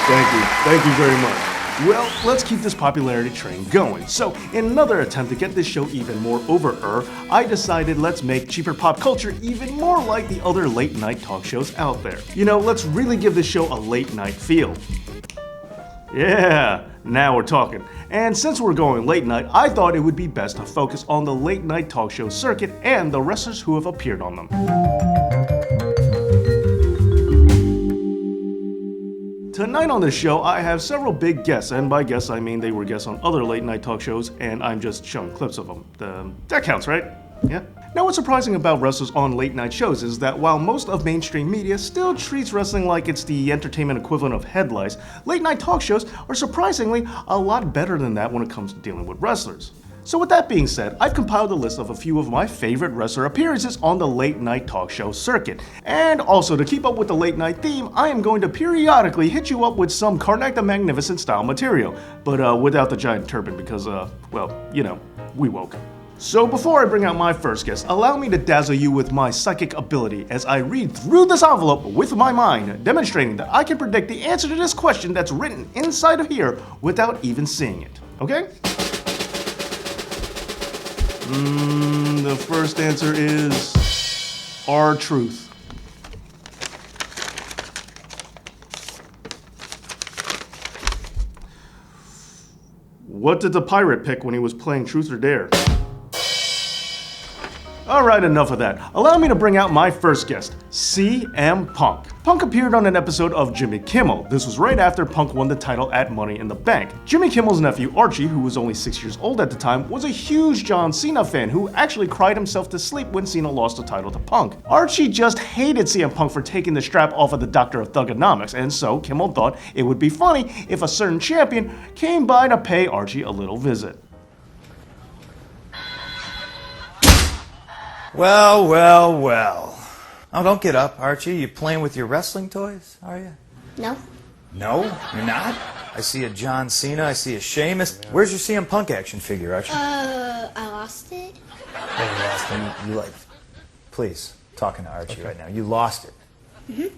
Thank you very much. Well, let's keep this popularity train going. So, in another attempt to get this show even more over-er, I decided let's make cheaper pop culture even more like the other late-night talk shows out there. You know, let's really give this show a late-night feel. Yeah, now we're talking. And since we're going late night, I thought it would be best to focus on the late-night talk show circuit and the wrestlers who have appeared on them. Tonight on the show, I have several big guests, and by guests I mean they were guests on other late-night talk shows, and I'm just showing clips of them. That counts, right? Yeah? Now, what's surprising about wrestlers on late-night shows is that while most of mainstream media still treats wrestling like it's the entertainment equivalent of headlines, late-night talk shows are surprisingly a lot better than that when it comes to dealing with wrestlers. So with that being said, I've compiled a list of a few of my favorite wrestler appearances on the late-night talk show circuit. And also, to keep up with the late-night theme, I am going to periodically hit you up with some Karnak the Magnificent style material, but without the giant turban because, well, you know, we woke up. So before I bring out my first guest, allow me to dazzle you with my psychic ability as I read through this envelope with my mind, demonstrating that I can predict the answer to this question that's written inside of here without even seeing it. Okay? The first answer is R-Truth. What did the pirate pick when he was playing Truth or Dare? Alright, enough of that. Allow me to bring out my first guest, CM Punk. Punk appeared on an episode of Jimmy Kimmel. This was right after Punk won the title at Money in the Bank. Jimmy Kimmel's nephew Archie, who was only 6 years old at the time, was a huge John Cena fan who actually cried himself to sleep when Cena lost the title to Punk. Archie just hated CM Punk for taking the strap off of the Doctor of Thugonomics, and so Kimmel thought it would be funny if a certain champion came by to pay Archie a little visit. Well, well, well. Oh, don't get up, Archie. You playing with your wrestling toys, are you? No. No? You're not? I see a John Cena, I see a Sheamus. Where's your CM Punk action figure, Archie? I lost it. Oh, you lost it. You like... Please, talking to Archie right now. You lost it.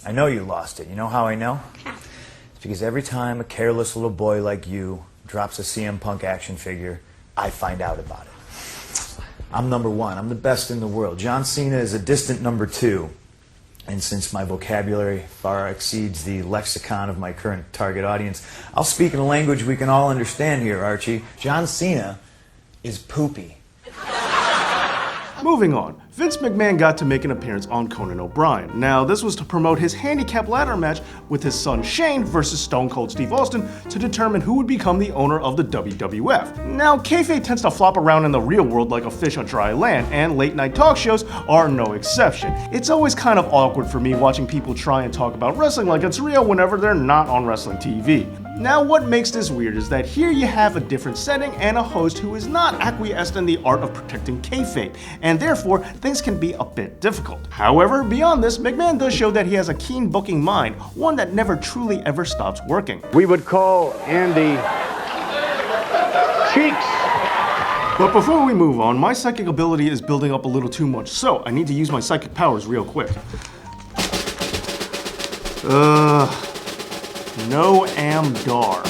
I know you lost it. You know how I know? It's because every time a careless little boy like you drops a CM Punk action figure, I find out about it. I'm number one. I'm the best in the world. John Cena is a distant number two. And since my vocabulary far exceeds the lexicon of my current target audience, I'll speak in a language we can all understand here, Archie. John Cena is poopy. Moving on, Vince McMahon got to make an appearance on Conan O'Brien. Now, this was to promote his handicap ladder match with his son Shane versus Stone Cold Steve Austin to determine who would become the owner of the WWF. Now, kayfabe tends to flop around in the real world like a fish on dry land, and late-night talk shows are no exception. It's always kind of awkward for me watching people try and talk about wrestling like it's real whenever they're not on wrestling TV. Now, what makes this weird is that here you have a different setting and a host who is not acquiesced in the art of protecting kayfabe, and therefore things can be a bit difficult. However, beyond this, McMahon does show that he has a keen booking mind, one that never truly ever stops working. We would call Andy Cheeks. But before we move on, my psychic ability is building up a little too much, so I need to use my psychic powers real quick. No-am dar.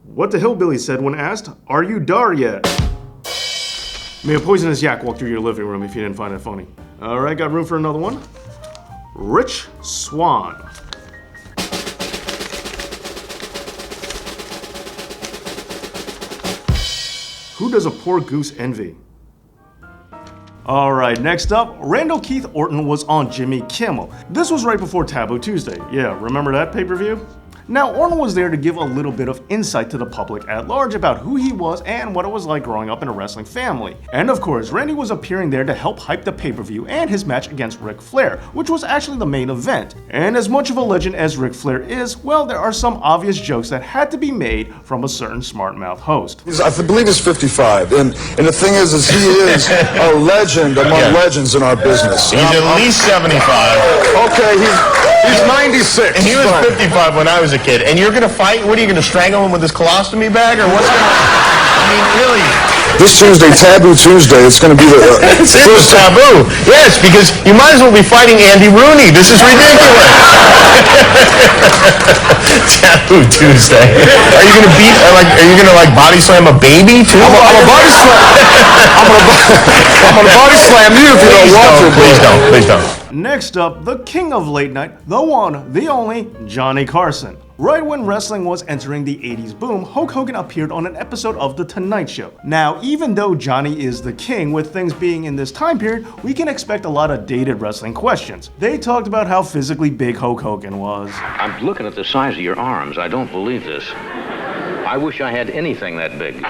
What the hillbilly said when asked, "Are you dar yet?" May a poisonous yak walk through your living room if you didn't find it funny. Alright, got room for another one? Rich Swann. Who does a poor goose envy? Alright, next up, Randall Keith Orton was on Jimmy Kimmel. This was right before Taboo Tuesday. Yeah, remember that pay-per-view? Now, Orton was there to give a little bit of insight to the public at large about who he was and what it was like growing up in a wrestling family. And of course, Randy was appearing there to help hype the pay-per-view and his match against Ric Flair, which was actually the main event. And as much of a legend as Ric Flair is, well, there are some obvious jokes that had to be made from a certain smart-mouth host. I believe he's 55, and the thing is he is a legend among legends in our business. He's at least 75. Okay, he's 96. And he was 55 when I was a kid. And you're going to fight? What are you going to strangle him with his colostomy bag? Or what's going to... I mean, really, This Tuesday, Taboo Tuesday, it's going to be the It's taboo. Yes, because you might as well be fighting Andy Rooney. This is ridiculous. Taboo Tuesday. Are you gonna beat? Are you gonna body slam a baby too? I'm gonna body slam you if you don't watch it. Please don't. Next up, the king of late night, the one, the only, Johnny Carson. Right when wrestling was entering the 80s boom, Hulk Hogan appeared on an episode of The Tonight Show. Now, even though Johnny is the king, with things being in this time period, we can expect a lot of dated wrestling questions. They talked about how physically big Hulk Hogan was. I'm looking at the size of your arms. I don't believe this. I wish I had anything that big.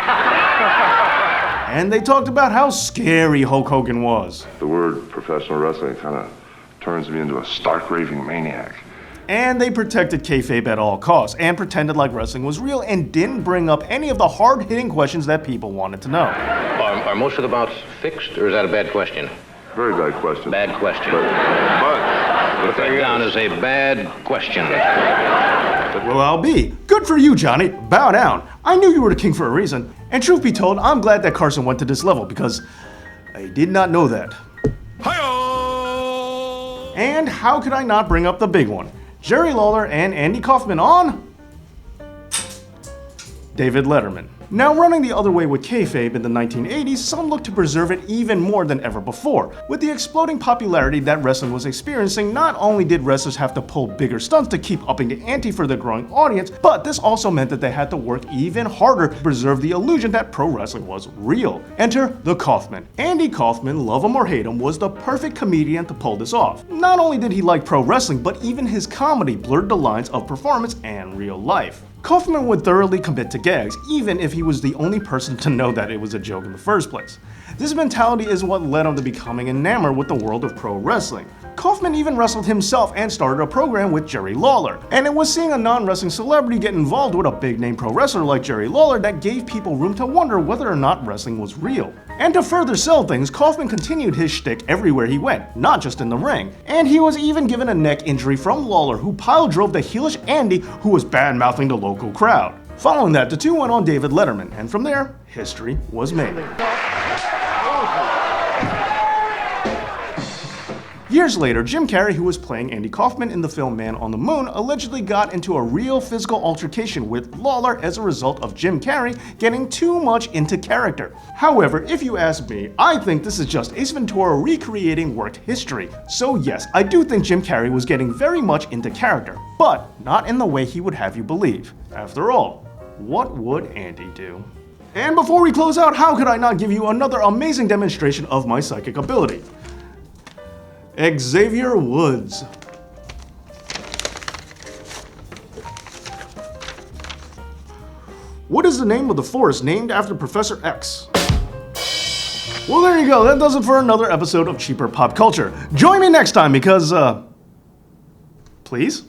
And they talked about how scary Hulk Hogan was. The word professional wrestling kind of turns me into a stark raving maniac. And they protected kayfabe at all costs and pretended like wrestling was real and didn't bring up any of the hard-hitting questions that people wanted to know. Are most of the bouts fixed, or is that a bad question? Very bad question. Bad question. But Put that down as a bad question. Well, I'll be. Good for you, Johnny. Bow down. I knew you were the king for a reason. And truth be told, I'm glad that Carson went to this level because I did not know that. Hi-oh! And how could I not bring up the big one? Jerry Lawler and Andy Kaufman on David Letterman. Now, running the other way with kayfabe in the 1980s, some looked to preserve it even more than ever before. With the exploding popularity that wrestling was experiencing, not only did wrestlers have to pull bigger stunts to keep upping the ante for their growing audience, but this also meant that they had to work even harder to preserve the illusion that pro wrestling was real. Enter the Kaufman. Andy Kaufman, love him or hate him, was the perfect comedian to pull this off. Not only did he like pro wrestling, but even his comedy blurred the lines of performance and real life. Kaufman would thoroughly commit to gags, even if he was the only person to know that it was a joke in the first place. This mentality is what led him to becoming enamored with the world of pro wrestling. Kaufman even wrestled himself and started a program with Jerry Lawler. And it was seeing a non-wrestling celebrity get involved with a big-name pro wrestler like Jerry Lawler that gave people room to wonder whether or not wrestling was real. And to further sell things, Kaufman continued his shtick everywhere he went, not just in the ring. And he was even given a neck injury from Lawler, who pile-drove the heelish Andy, who was bad-mouthing the local crowd. Following that, the two went on David Letterman, and from there, history was made. Years later, Jim Carrey, who was playing Andy Kaufman in the film Man on the Moon, allegedly got into a real physical altercation with Lawler as a result of Jim Carrey getting too much into character. However, if you ask me, I think this is just Ace Ventura recreating worked history. So yes, I do think Jim Carrey was getting very much into character, but not in the way he would have you believe. After all, what would Andy do? And before we close out, how could I not give you another amazing demonstration of my psychic ability? Xavier Woods. What is the name of the forest named after Professor X? Well, there you go. That does it for another episode of Cheaper Pop Culture. Join me next time because, please?